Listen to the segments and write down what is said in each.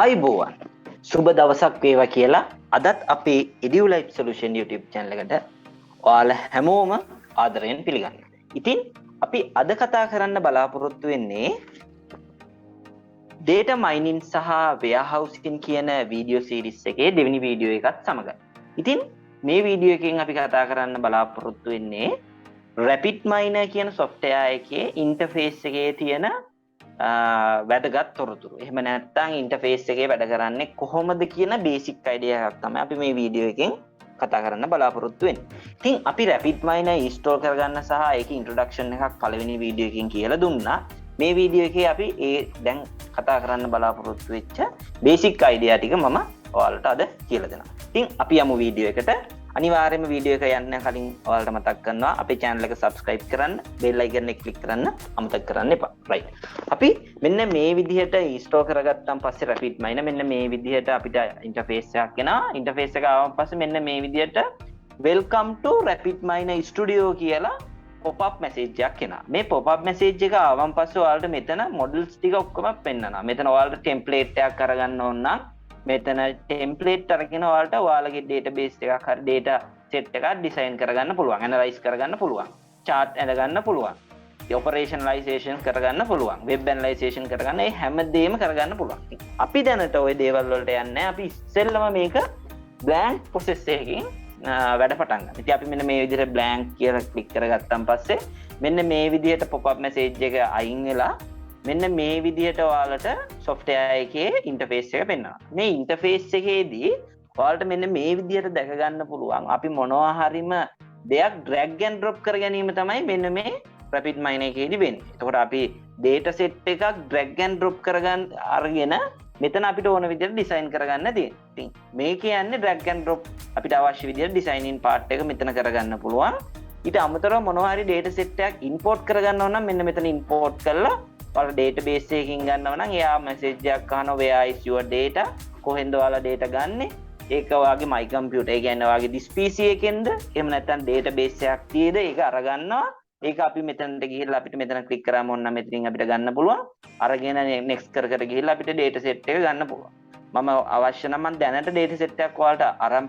ආයුබෝවන් සුබ දවසක් වේවා කියලා අදත් අපේ EduLIFE Solutions YouTube channel එකට ඔයාලා හැමෝම ආදරයෙන් පිළිගන්නවා. ඉතින් අපි අද කතා කරන්න බලාපොරොත්තු වෙන්නේ data mining සහ warehousing කියන වීඩියෝ සීරීස් එකේ දෙවෙනි වීඩියෝ එකත් සමගයි. ඉතින් මේ වීඩියෝ එකෙන් අපි කතා කරන්න බලාපොරොත්තු වෙන්නේ RapidMiner කියන software එකේ interface එකේ තියෙන වැදගත් තොරතුරු. එහෙම නැත්නම් ඉන්ටර්ෆේස් එකේ වැඩ කරන්නේ කොහොමද කියන බේසික් අයිඩියා එකක් තමයි අපි මේ වීඩියෝ එකෙන් කතා කරන්න බලාපොරොත්තු වෙන්නේ. ඉතින් අපි RapidMiner install කරගන්න සහ ඒකේ introduction එකක් පළවෙනි වීඩියෝ එකෙන් කියලා දුන්නා. මේ වීඩියෝ එකේ අපි දැන් කතා කරන්න බලාපොරොත්තු වෙච්ච බේසික් අයිඩියා ටික මම ඔයාලට අද කියලා දෙනවා. ඉතින් අපි යමු වීඩියෝ එකට. අනිවාර්යයෙන්ම වීඩියෝ එක යන්න කලින් ඔයාලට මතක් කරනවා අපේ channel එක subscribe කරන්න, bell icon එක click කරන්න අමතක කරන්න එපා. right. අපි මෙන්න මේ විදිහට install කරගත්තාන් පස්සේ RapidMiner මෙන්න මේ විදිහට අපිට interface එකක් එනවා. interface එක ආවන් පස්සේ මෙන්න මේ විදිහට welcome to RapidMiner Studio කියලා pop-up message එකක් එනවා. මේ pop-up message එක ආවන් පස්සේ ඔයාලට මෙතන models ටික ඔක්කොම පෙන්නනවා. මෙතන ඔයාලට template එකක් අරගන්න ඕන නම් මෙතන ටෙම්ප්ලේට් අරගෙන ඔයාලට ඔයාලගේ database එකක් හරි data set එකක් design කරගන්න පුළුවන්, analyze කරගන්න පුළුවන්, chart ඇඳගන්න පුළුවන්, operationalization කරගන්න පුළුවන්, web analyzation කරගන්න, මේ හැමදේම කරගන්න පුළුවන්. අපි දැනට ওই දේවල් වලට යන්නේ නැහැ. අපි ඉස්සෙල්ලම මේක blank process එකකින් වැඩ පටන් ගන්නවා. ඉතින් අපි මෙන්න මේ විදිහට blank කියලා click කරගත්තාන් පස්සේ මෙන්න මේ විදිහට pop-up message එක අයින් වෙලා මෙන්න මේ විදිහට ඔයාලට software එකේ interface එක පෙන්වනවා. මේ interface එකේදී ඔයාලට මෙන්න මේ විදිහට දැක ගන්න පුළුවන්. අපි මොනවා හරිම දෙයක් drag and drop කර ගැනීම තමයි මෙන්න මේ RapidMiner එකේදී වෙන්නේ. එතකොට අපි data set එකක් drag and drop කරගන්න අරගෙන මෙතන අපිට ඕන විදිහට design කරගන්න තියෙනවා. ඉතින් මේ කියන්නේ drag and drop අපිට අවශ්‍ය විදිහට designing part එක මෙතන කරගන්න පුළුවන්. ඊට අමතරව මොනවා හරි data set එකක් import කරගන්න ඕන නම් මෙන්න මෙතන import කරලා ඔයාලා database එකකින් ගන්නව නම් එයා message එකක් අහනවා where is your data, කොහෙන්ද ඔයාලා data ගන්නෙ, ඒක ඔයාගේ my computer, ඒ කියන්නේ ඔයාගේ this PC එකෙන්ද, එහෙම නැත්නම් database එකක් තියේද, ඒක අරගන්නවා. ඒක අපි මෙතනට ගිහිල්ලා අපිට මෙතන click කරාම ඕන නම් මෙතනින් අපිට ගන්න පුළුවන්. අරගෙන next කර ගිහිල්ලා අපිට data set එක ගන්න පුළුවන්. මම අවශ්‍ය නම් මම දැනට data set එකක් ඔයාලට අරන්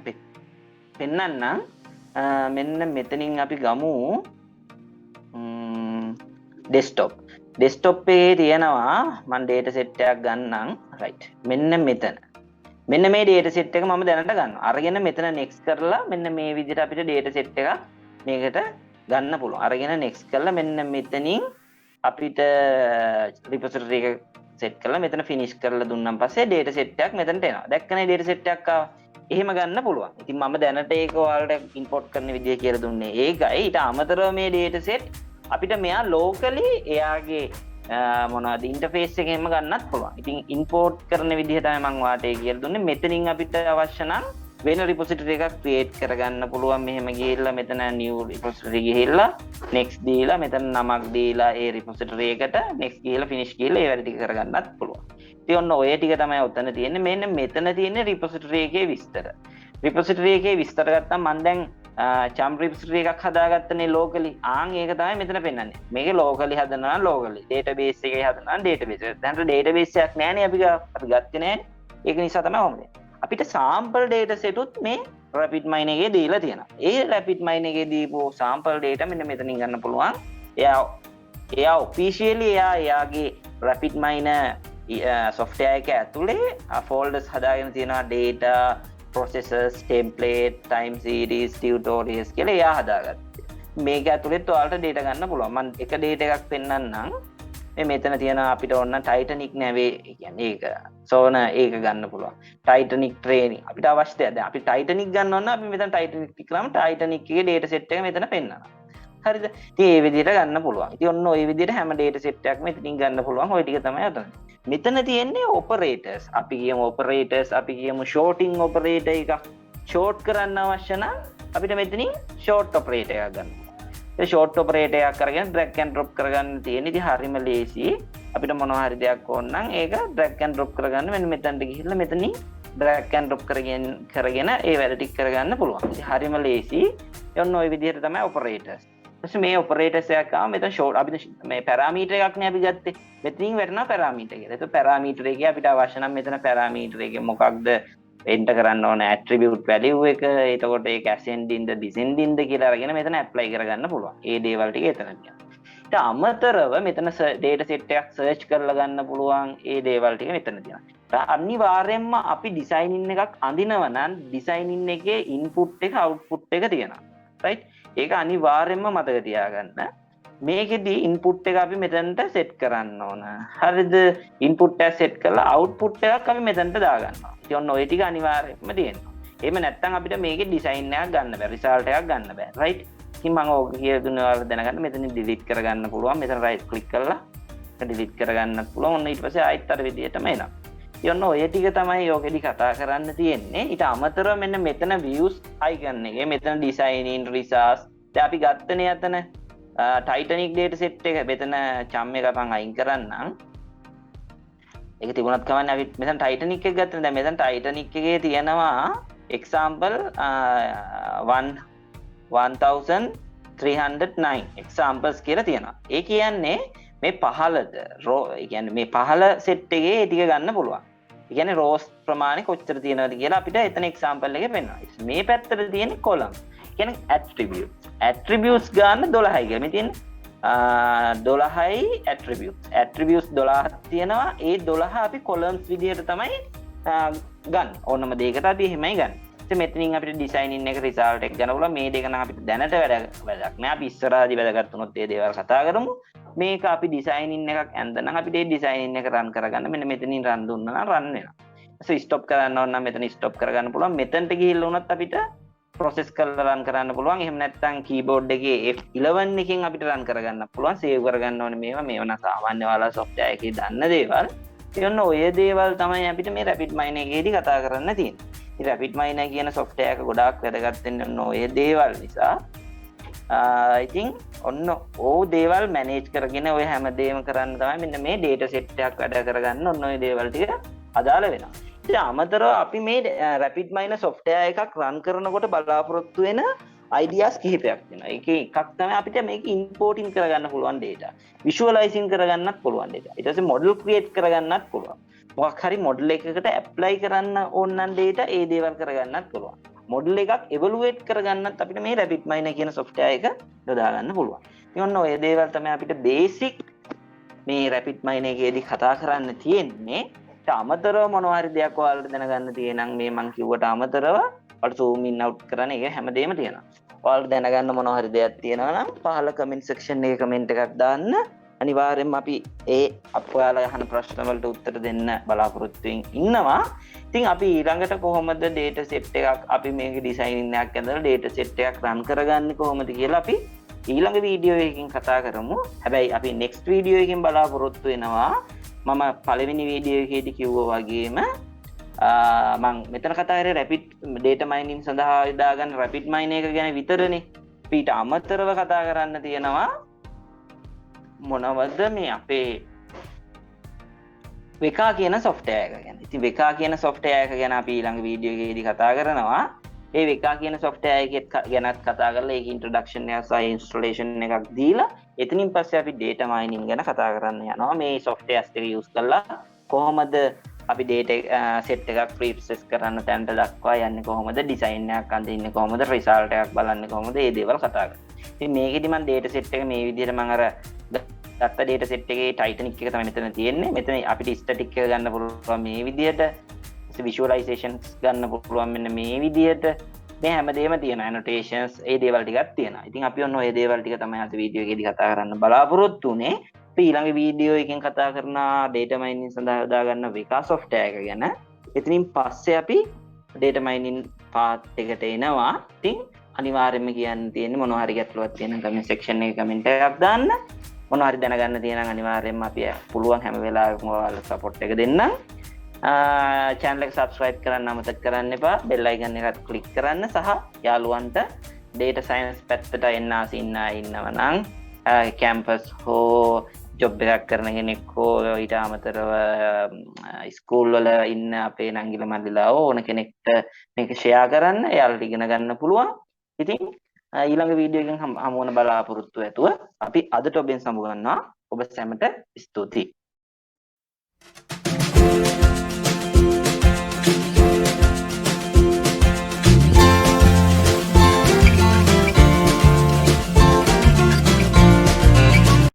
පෙන්නන්නම්. මෙන්න මෙතනින් අපි ගමු desktop එකේ තියෙනවා මම data set එකක් ගන්නම්. right. මෙන්න මෙතන මේ data set එක මම දැනට ගන්නවා. අරගෙන මෙතන next කරලා මෙන්න මේ විදිහට අපිට data set එකක් මේකට ගන්න පුළුවන්. අරගෙන next කරලා මෙන්න මෙතනින් අපිට repository එක set කරලා මෙතන finish කරලා දුන්නාන් පස්සේ data set එකක් මෙතනට එනවා. දැක්කනේ data set එකක් ආවා. එහෙම ගන්න පුළුවන්. ඉතින් මම දැනට ඒක ඔයාලට import කරන විදිය කියලා දුන්නේ ඒකයි. ඊට අමතරව මේ data set අපිට මෙයා locally එයාගේ මොනවද interface එකෙන්ම ගන්නත් පුළුවන්. ඉතින් import කරන විදිහ තමයි මම ඔයාලට කියලා දුන්නේ. මෙතනින් අපිට අවශ්‍ය නම් වෙන repository එකක් create කරගන්න පුළුවන්. මෙහෙම ගිහිල්ලා මෙතන new repository ගිහිල්ලා next දීලා මෙතන නමක් දීලා ඒ repository එකට next ගිහිල්ලා finish ගිහිල්ලා ඒ වැඩ ටික කරගන්නත් පුළුවන්. ඉතින් ඔන්න ඔය ටික තමයි උතන තියෙන්නේ. මෙන්න මෙතන තියෙන්නේ repository එකේ විස්තර. repository එකේ විස්තර ගත්තාම මම දැන් cham repository එකක් හදාගත්තනේ locally. ඒක තමයි මෙතන පෙන්නන්නේ. මේක locally හදනවා locally. database එකේ හදනවා database. දැන් database එකක් නැහැනේ අපි ගත්තේ නැහැ. ඒක නිසා තමයි ඔහොම වෙන්නේ. අපිට sample data set උත් මේ RapidMiner එකේ දීලා තියෙනවා. ඒ RapidMiner එකේ දීපු sample data මෙන්න මෙතනින් ගන්න පුළුවන්. එයා officially එයාගේ RapidMiner software එක ඇතුලේ folders හදාගෙන තියෙනවා data, processes, template, time series, tutorials කියලා එයා හදාගත්තා. මේක ඇතුලෙත් ඔයාලට data ගන්න පුළුවන්. මම එක data එකක් පෙන්නන්නම්. මේ මෙතන තියෙන අපිට ඕන Titanic නැවේ කියන්නේ ඒක. සෝන ඒක ගන්න පුළුවන්. Titanic training අපිට අවශ්‍ය දෙයක්. දැන් අපි Titanic ගන්න ඕන නම් අපි මෙතන Titanic ටික කරාම Titanic එකේ data set එක මෙතන පෙන්නනවා. හරිද? ඉතින් මේ විදිහට ගන්න පුළුවන්. ඉතින් ඔන්න ওই විදිහට හැම data set එකක්ම මෙතනින් ගන්න පුළුවන්. ওই ටික තමයි අතන. මෙතන තියෙන්නේ operators. අපි කියමු operators, අපි කියමු sorting operator එකක්. short කරන්න අවශ්‍ය නම් අපිට මෙතනින් short operator එකක් ගන්න. ඒ short operator එකක් අරගෙන drag and drop කරගන්න තියෙන. ඉතින් හරිම ලේසි. අපිට මොනවා හරි දෙයක් ඕන නම් ඒක drag and drop කරගන්න මෙන්න මෙතනට ගිහිල්ලා මෙතනින් drag and drop කරගෙන ඒ වැඩ ටික කරගන්න පුළුවන්. ඉතින් හරිම ලේසි. ඔන්න ওই විදිහට තමයි operators. ඊට මේ ඔපරේටර්ස් එකක් ආව මෙතන ෂෝට් අපි මේ පැරාමීටර් එකක් නේ අපි ගත්තේ. මෙතනින් වැටෙනවා පැරාමීටර් කියලා. ඒක පැරාමීටර් එකේ අපිට අවශ්‍ය නම් මෙතන පැරාමීටර් එකේ මොකක්ද එන්ටර් කරන්න ඕන ඇට්‍රිබියුට් වැලියු එක. එතකොට ඒක ascending ද descending ද කියලා අරගෙන මෙතන ඇප්ලයි කරගන්න පුළුවන්. ඒ දේවල් ටික එතන තියෙනවා. ඊට අමතරව මෙතන data set එකක් search කරලා ගන්න පුළුවන්. ඒ දේවල් ටික මෙතන තියෙනවා. අනිවාර්යයෙන්ම අපි ඩිසයිනින් එකක් අඳිනව නම් ඩිසයිනින් එකේ ඉන්පුට් එක අවුට්පුට් එක තියෙනවා. right? ඒක අනිවාර්යයෙන්ම මතක තියාගන්න. මේකෙදි ඉන්පුට් එක අපි මෙතනට සෙට් කරන්න ඕන. හරිද? ඉන්පුට් එක සෙට් කරලා අවුට්පුට් එකක් අපි මෙතනට දාගන්නවා. ඉතින් ඔන්න ඔය ටික අනිවාර්යයෙන්ම තියෙනවා. එහෙම නැත්නම් අපිට මේකේ ඩිසයින් එකක් ගන්න බෑ. රිසල්ට් එකක් ගන්න බෑ. right? ඉතින් මම ඕක කියලා දුන්නා ඔයාලා දැනගන්න. මෙතනින් ඩිලීට් කරගන්න පුළුවන්. මෙතන රයිට් ක්ලික් කරලා ඩිලීට් කරගන්නත් පුළුවන්. ඔන්න ඊට පස්සේ ආයෙත් අර විදිහටම එනවා. ඉතින් ඔන්න ඔය ටික තමයි ඕකෙදි කතා කරන්න තියෙන්නේ. ඊට අමතරව මෙන්න මෙතන views icon එකේ මෙතන designing resource දැන් අපි ගත්තනේ අතන Titanic data set එක මෙතන chum එක අපන් අයින් කරන්නම්. ඒක තිබුණත් කමන්නේ අපි මෙතන Titanic එක ගත්තනේ. දැන් මෙතන Titanic එකේ තියෙනවා example 1309 examples කියලා තියෙනවා. ඒ කියන්නේ මේ පහළද රෝ ඒ කියන්නේ මේ පහළ set එකේ ටික ගන්න පුළුවන්. ඒ කියන්නේ rows ප්‍රමාණය කොච්චර තියෙනවද කියලා අපිට එතන example එකේ පෙන්නනවා. මේ පැත්තට තියෙන column. කියන්නේ attributes ගන්න 12යි කියලා. මේ තියෙන 12යි attributes 12ක් තියෙනවා. ඒ 12 අපි columns විදිහට තමයි ගන්න. ඕනම දෙයකට අපි එහෙමයි ගන්න. ඉතින් මෙතනින් අපිට ඩිසයිනින් එක රිසල්ට් එක ගන්න පුළුවන්. මේ දෙක නම් අපිට දැනට වැඩක් නෑ. අපි ඉස්සරහදී වැදගත් වුණොත් මේ දේවල් කතා කරමු. මේක අපි ඩිසයිනින් එකක් ඇඳනම් අපිට මේ ඩිසයිනින් එක රන් කරගන්න මෙන්න මෙතනින් රන් දුන්නා නම් රන් වෙනවා. ඊට ස්ටොප් කරන්න ඕන නම් මෙතන ස්ටොප් කරගන්න පුළුවන්. මෙතනට ගිහිල්ලා වුණත් අපිට process කරලා run කරන්න පුළුවන්. එහෙම නැත්නම් keyboard එකේ F11 එකෙන් අපිට run කරගන්න පුළුවන්. save කරගන්න ඕනේ මේවා නම් සාමාන්‍ය ඔයාලා software එකේ දන්න දේවල්. ඒ ඔන්න ඔය දේවල් තමයි අපිට මේ RapidMiner එකේදී කතා කරන්න තියෙන්නේ. ඉතින් RapidMiner කියන software එක ගොඩාක් වැදගත් වෙන්නේ ඔන්න ඔය දේවල් නිසා. ඉතින් ඔන්න ඕ දේවල් manage කරගෙන ඔය හැමදේම කරන්න තමයි මෙන්න මේ data set එකක් වැඩ කරගන්න ඔන්න ඔය දේවල් ටික අදාළ වෙනවා. ඉතින් අමතරව අපි මේ RapidMiner software එකක් run කරනකොට බලාපොරොත්තු වෙන ideas කිහිපයක් තියෙනවා. ඒකේ එකක් තමයි අපිට මේක importing කරගන්න පුළුවන් data. visualizing කරගන්නත් පුළුවන් data. ඊට පස්සේ model create කරගන්නත් පුළුවන්. මොකක් හරි model එකකට apply කරන්න ඕන නම් data ඒ දේවල් කරගන්නත් පුළුවන්. model එකක් evaluate කරගන්නත් අපිට මේ RapidMiner කියන software එක යොදා ගන්න පුළුවන්. ඉතින් ඔන්න ඔය දේවල් තමයි අපිට basic මේ RapidMiner එකේදී කතා කරන්න තියෙන්නේ. අමතරව මොනවා හරි දෙයක් ඔයාලට දැනගන්න තියෙනම් මේ මං කිව්වට අමතරව ඔයාලට zoom in out කරන්න එක හැමදේම තියෙනවා. ඔයාලට දැනගන්න මොනවා හරි දෙයක් තියෙනවා නම් පහළ comment section එකේ comment එකක් දාන්න. අනිවාර්යෙන්ම අපි ඔයාලා අහන ප්‍රශ්න වලට උත්තර දෙන්න බලාපොරොත්තු ඉන්නවා. ඉතින් අපි ඊළඟට කොහොමද data set එකක් අපි මේක designing එකක් ඇඳලා data set එකක් run කරගන්නේ කොහොමද කියලා අපි ඊළඟ වීඩියෝ එකකින් කතා කරමු. හැබැයි අපි next වීඩියෝ එකකින් බලාපොරොත්තු වෙනවා මම පළවෙනි වීඩියෝ එකේදී කිව්වා වගේම මම මෙතන කතා කරේ rapid data mining සඳහා යොදා ගන්න RapidMiner එක ගැන විතරනේ. ඊට අමතරව කතා කරන්න තියෙනවා මොනවද මේ අපේ වෙකා කියන software එක ගැන. ඉතින් වෙකා කියන software එක ගැන අපි ඊළඟ වීඩියෝ එකේදී කතා කරනවා. ඒ වෙකා කියන software එක ගැනත් කතා කරලා ඒක introduction එක සහ installation එකක් දීලා එතනින් පස්සේ අපි data mining ගැන කතා කරන්න යනවා. මේ softwares ටික use කරලා කොහොමද අපි data set එකක් pre-process කරන්න තැනට දක්වා යන්නේ කොහොමද design එකක් අඳින්නේ කොහොමද result එකක් බලන්නේ කොහොමද මේ දේවල් කතා කරන්නේ. ඉතින් මේකෙදි මම data set එක මේ විදිහට මම අර ගත්ත data set එකේ Titanic එක තමයි මෙතන තියෙන්නේ. මෙතන අපිට static එක ගන්න පුළුවන් මේ විදිහට. visualizations ගන්න පුළුවන් මෙන්න මේ විදිහට. මේ හැමදේම තියෙන annotations ඒ දේවල් ටිකක් තියෙනවා. ඉතින් අපි ඔන්න ඔය දේවල් ටික තමයි අද වීඩියෝ එකේදී කතා කරන්න බලාපොරොත්තු වෙන්නේ. අපි ඊළඟ වීඩියෝ එකෙන් කතා කරන data mining සඳහා යොදා ගන්න විකාශ software එක ගැන. එතනින් පස්සේ අපි data mining part එකට එනවා. ඉතින් අනිවාර්යයෙන්ම කියන්න තියෙන්නේ මොනවා හරි ගැටලුවක් තියෙනම් comment section එකේ comment එකක් දාන්න. මොනවා හරි දැනගන්න තියෙනම් අනිවාර්යයෙන්ම අපි පුළුවන් හැම වෙලාවෙම ඔයාලට support එක දෙන්නම්. channel එක subscribe කරන්න අමතක කරන්න එපා. bell icon එකත් click කරන්න සහ යාළුවන්ට data science පැත්තට එන්න ආස ඉන්නව නම් campus හෝ job එකක් කරන කෙනෙක් හෝ ඊට අමතරව school වල ඉන්න අපේ නංගිල මල්ලිලා ඕන කෙනෙක්ට මේක share කරන්න. එයාලට ඉගෙන ගන්න පුළුවන්. ඉතින් ඊළඟ වීඩියෝ එකෙන් හමු වන බලාපොරොත්තු ඇතුව අපි අදට ඔබෙන් සමු ගන්නවා. ඔබ සැමට ස්තුතියි.